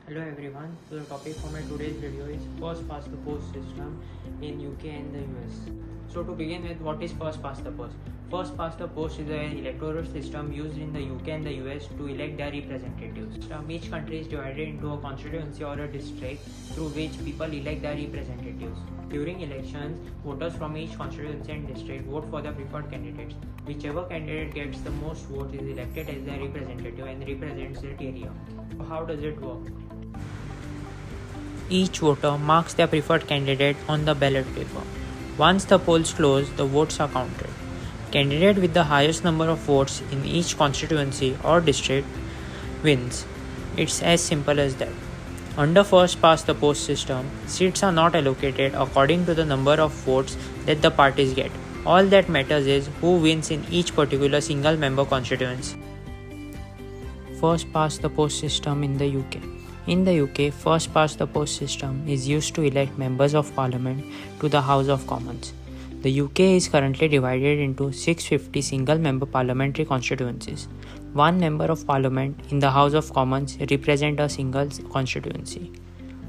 Hello everyone, so the topic for my today's video is first past the post system in UK and the US. So to begin with, what is first past the post? First past the post is an electoral system used in the UK and the US to elect their representatives. Each country is divided into a constituency or a district through which people elect their representatives. During elections, voters from each constituency and district vote for the preferred candidates. Whichever candidate gets the most votes is elected as their representative and represents that area. So how does it work? Each voter marks their preferred candidate on the ballot paper. Once the polls close, the votes are counted. Candidate with the highest number of votes in each constituency or district wins. It's as simple as that. Under first past the post system, seats are not allocated according to the number of votes that the parties get. All that matters is who wins in each particular single member constituency. First past the post system in the UK. In the UK, first past the post system is used to elect members of parliament to the House of Commons. The UK is currently divided into 650 single member parliamentary constituencies. One member of parliament in the House of Commons represents a single constituency.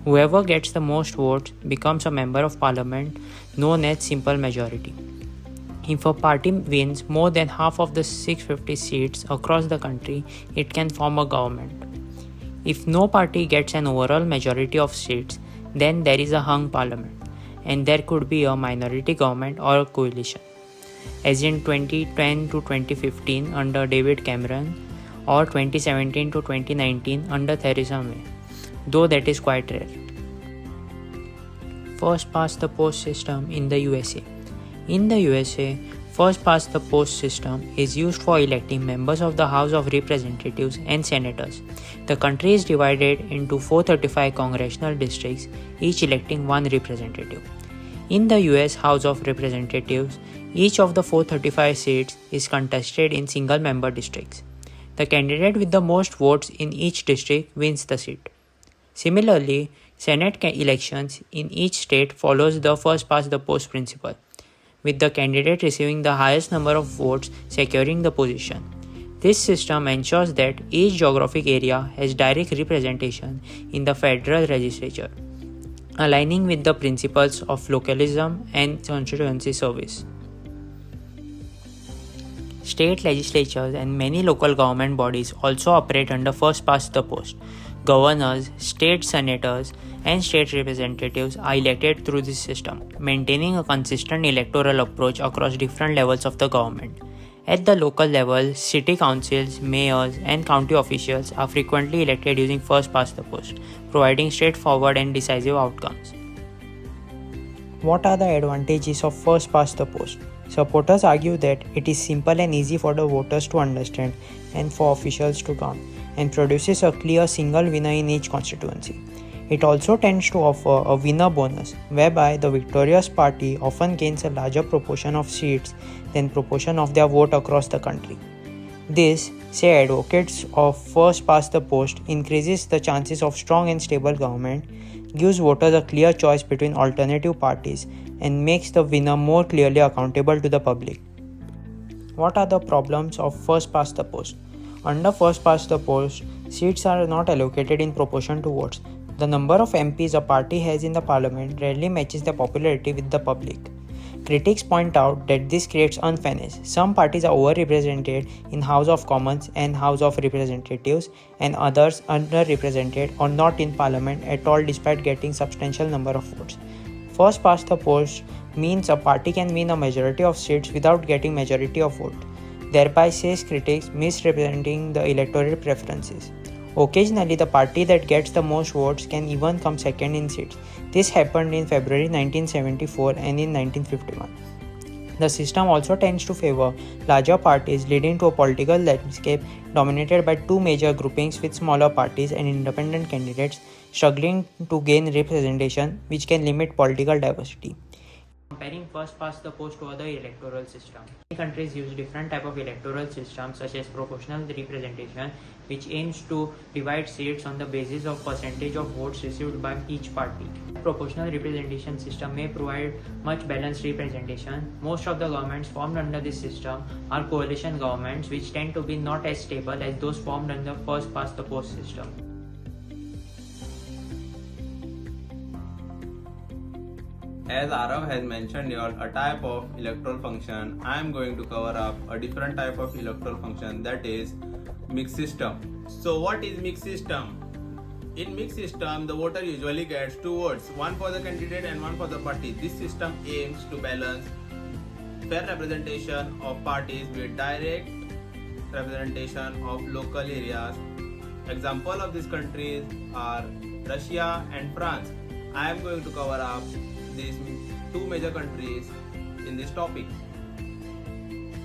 Whoever gets the most votes becomes a member of parliament, known as simple majority. If a party wins more than half of the 650 seats across the country, it can form a government. If no party gets an overall majority of seats, then there is a hung parliament, and there could be a minority government or a coalition, as in 2010 to 2015 under David Cameron or 2017 to 2019 under Theresa May, though that is quite rare. First past the post system in the USA. In the USA, first past the post system is used for electing members of the House of Representatives and Senators. The country is divided into 435 congressional districts, each electing one representative. In the US House of Representatives, each of the 435 seats is contested in single member districts. The candidate with the most votes in each district wins the seat. Similarly, Senate elections in each state follows the first past the post principle, with the candidate receiving the highest number of votes securing the position. This system ensures that each geographic area has direct representation in the federal legislature, aligning with the principles of localism and constituency service. State legislatures and many local government bodies also operate under first past the post. Governors, state senators, and state representatives are elected through this system, maintaining a consistent electoral approach across different levels of the government. At the local level, city councils, mayors, and county officials are frequently elected using first past the post, providing straightforward and decisive outcomes. What are the advantages of first past the post? Supporters argue that it is simple and easy for the voters to understand and for officials to count, and produces a clear single winner in each constituency. It also tends to offer a winner bonus, whereby the victorious party often gains a larger proportion of seats than proportion of their vote across the country. This, say advocates of first past the post, increases the chances of strong and stable government, gives voters a clear choice between alternative parties, and makes the winner more clearly accountable to the public. What are the problems of first past the post? Under first past the post, seats are not allocated in proportion to votes. The number of MPs a party has in the parliament rarely matches their popularity with the public. Critics point out that this creates unfairness. Some parties are overrepresented in House of Commons and House of Representatives, and others underrepresented or not in parliament at all despite getting substantial number of votes. First past the post means a party can win a majority of seats without getting majority of votes, thereby, says critics, misrepresenting the electoral preferences. Occasionally, the party that gets the most votes can even come second in seats. This happened in February 1974 and in 1951. The system also tends to favor larger parties, leading to a political landscape dominated by two major groupings with smaller parties and independent candidates struggling to gain representation, which can limit political diversity. Comparing first past the post to other electoral systems. Many countries use different type of electoral systems such as proportional representation, which aims to divide seats on the basis of percentage of votes received by each party. Proportional representation system may provide much balanced representation. Most of the governments formed under this system are coalition governments, which tend to be not as stable as those formed under first past the post system. As Arav has mentioned here, a type of electoral function, I am going to cover up a different type of electoral function, that is mixed system. So what is mixed system? In mixed system, the voter usually gets two votes, one for the candidate and one for the party. This system aims to balance fair representation of parties with direct representation of local areas. Example of these countries are Russia and France. I am going to cover up these two major countries in this topic.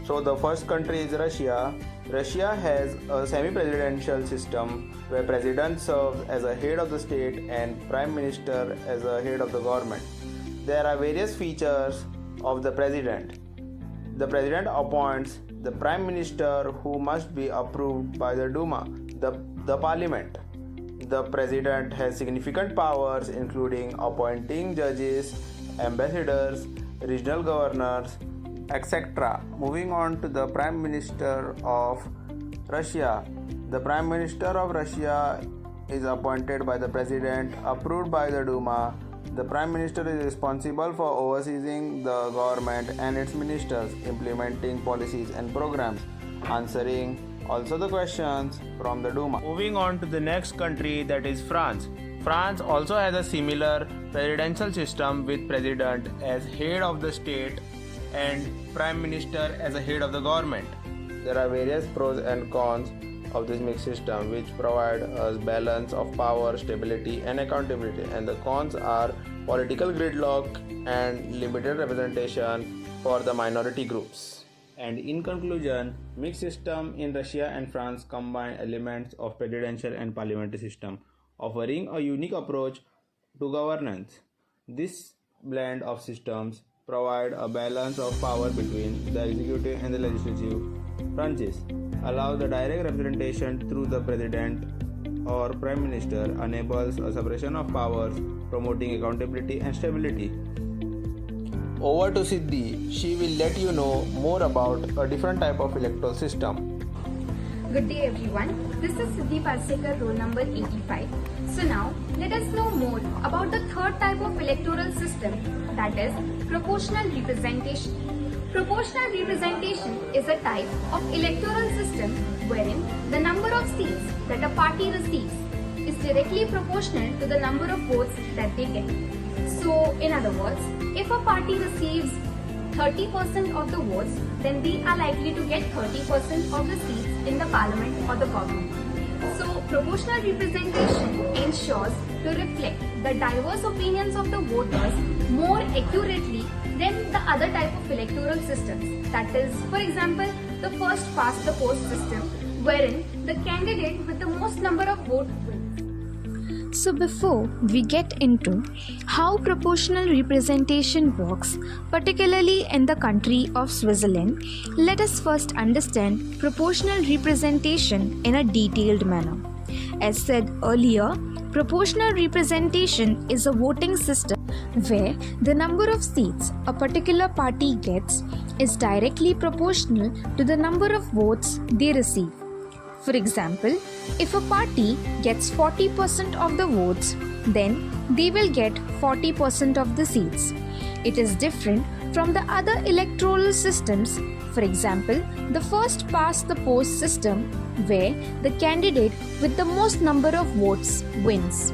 So the first country is Russia. Russia has a semi-presidential system where president serves as a head of the state and prime minister as a head of the government. There are various features of the president. The president appoints the prime minister who must be approved by the Duma, the parliament. The president has significant powers including appointing judges, ambassadors, regional governors, etc. Moving on to the Prime Minister of Russia. The Prime Minister of Russia is appointed by the President, approved by the Duma. The Prime Minister is responsible for overseeing the government and its ministers, implementing policies and programs, answering also the questions from the Duma. Moving on to the next country, that is France. France also has a similar presidential system with President as head of the state and Prime Minister as a head of the government. There are various pros and cons of this mixed system which provide us balance of power, stability and accountability, and the cons are political gridlock and limited representation for the minority groups. And in conclusion, mixed system in Russia and France combine elements of presidential and parliamentary system, offering a unique approach to governance. This blend of systems provide a balance of power between the executive and the legislative branches, allow the direct representation through the president or prime minister, enables a separation of powers, promoting accountability and stability. Over to Siddhi. She will let you know more about a different type of electoral system. Good day everyone. This is Siddhi Parsekar, roll number 85. So now let us know more about the third type of electoral system, that is proportional representation. Proportional representation is a type of electoral system wherein the number of seats that a party receives is directly proportional to the number of votes that they get. So in other words, if a party receives 30% of the votes, then they are likely to get 30% of the seats in the parliament or the government. So proportional representation ensures to reflect the diverse opinions of the voters more accurately than the other type of electoral systems. That is, for example, the first past the post system, wherein the candidate with the most number of votes wins. So before we get into how proportional representation works, particularly in the country of Switzerland, let us first understand proportional representation in a detailed manner. As said earlier, proportional representation is a voting system where the number of seats a particular party gets is directly proportional to the number of votes they receive. For example, if a party gets 40% of the votes, then they will get 40% of the seats. It is different from the other electoral systems, for example, the first past the post system, where the candidate with the most number of votes wins.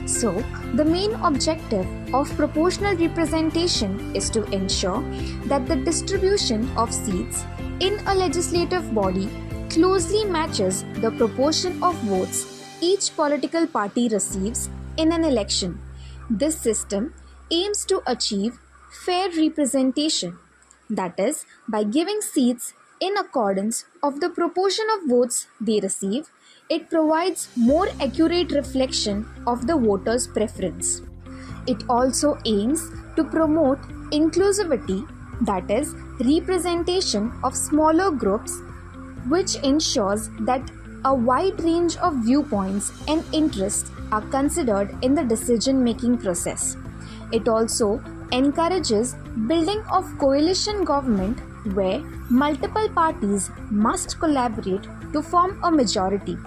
So, the main objective of proportional representation is to ensure that the distribution of seats in a legislative body closely matches the proportion of votes each political party receives in an election. This system aims to achieve fair representation, that is, by giving seats in accordance of the proportion of votes they receive, it provides more accurate reflection of the voters' preference. It also aims to promote inclusivity, that is, representation of smaller groups, which ensures that a wide range of viewpoints and interests are considered in the decision-making process. It also encourages building of coalition government where multiple parties must collaborate to form a majority.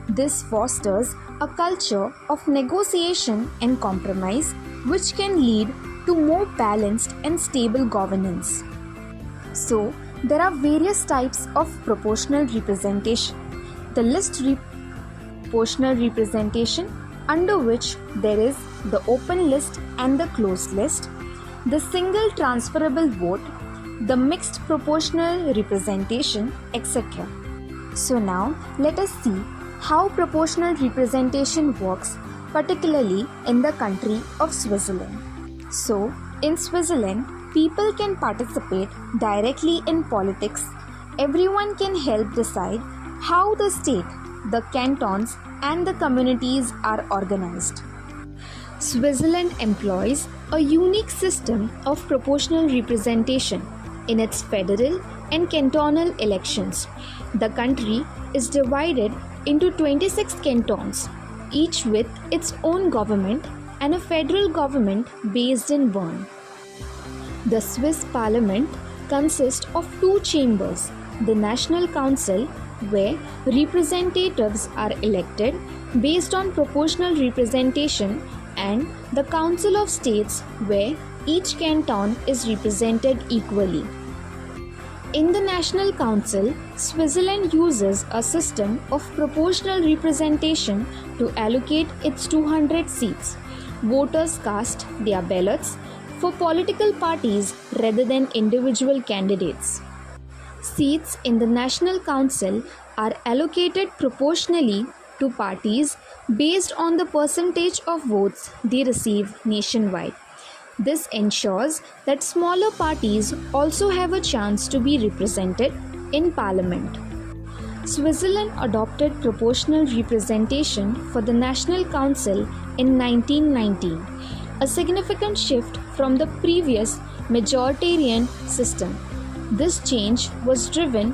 This fosters a culture of negotiation and compromise which can lead to more balanced and stable governance. So, there are various types of proportional representation. The proportional representation, under which there is the open list and the closed list, the single transferable vote, the mixed proportional representation, etc. So now let us see how proportional representation works, particularly in the country of Switzerland. So, in Switzerland, people can participate directly in politics. Everyone can help decide how the state, the cantons, and the communities are organized. Switzerland employs a unique system of proportional representation in its federal and cantonal elections. The country is divided into 26 cantons, each with its own government and a federal government based in Bern. The Swiss parliament consists of two chambers: the National Council, where representatives are elected based on proportional representation, and the Council of States, where each canton is represented equally. In the National Council, Switzerland uses a system of proportional representation to allocate its 200 seats. Voters cast their ballots for political parties rather than individual candidates. Seats in the National Council are allocated proportionally to parties based on the percentage of votes they receive nationwide. This ensures that smaller parties also have a chance to be represented in Parliament. Switzerland adopted proportional representation for the National Council in 1919, a significant shift from the previous majoritarian system. This change was driven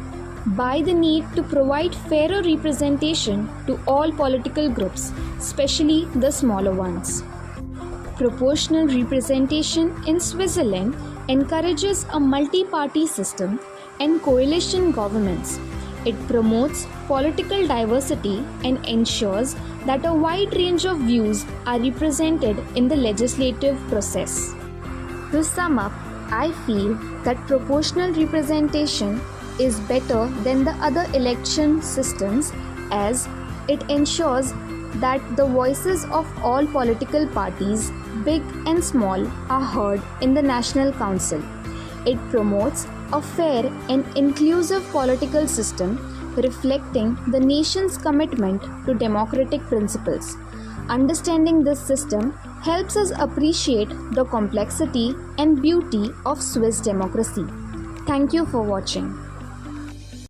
by the need to provide fairer representation to all political groups, especially the smaller ones. Proportional representation in Switzerland encourages a multi-party system and coalition governments. It promotes political diversity and ensures that a wide range of views are represented in the legislative process. To sum up, I feel that proportional representation is better than the other election systems, as it ensures that the voices of all political parties, big and small, are heard in the National Council. It promotes a fair and inclusive political system reflecting the nation's commitment to democratic principles. Understanding this system helps us appreciate the complexity and beauty of Swiss democracy. Thank you for watching.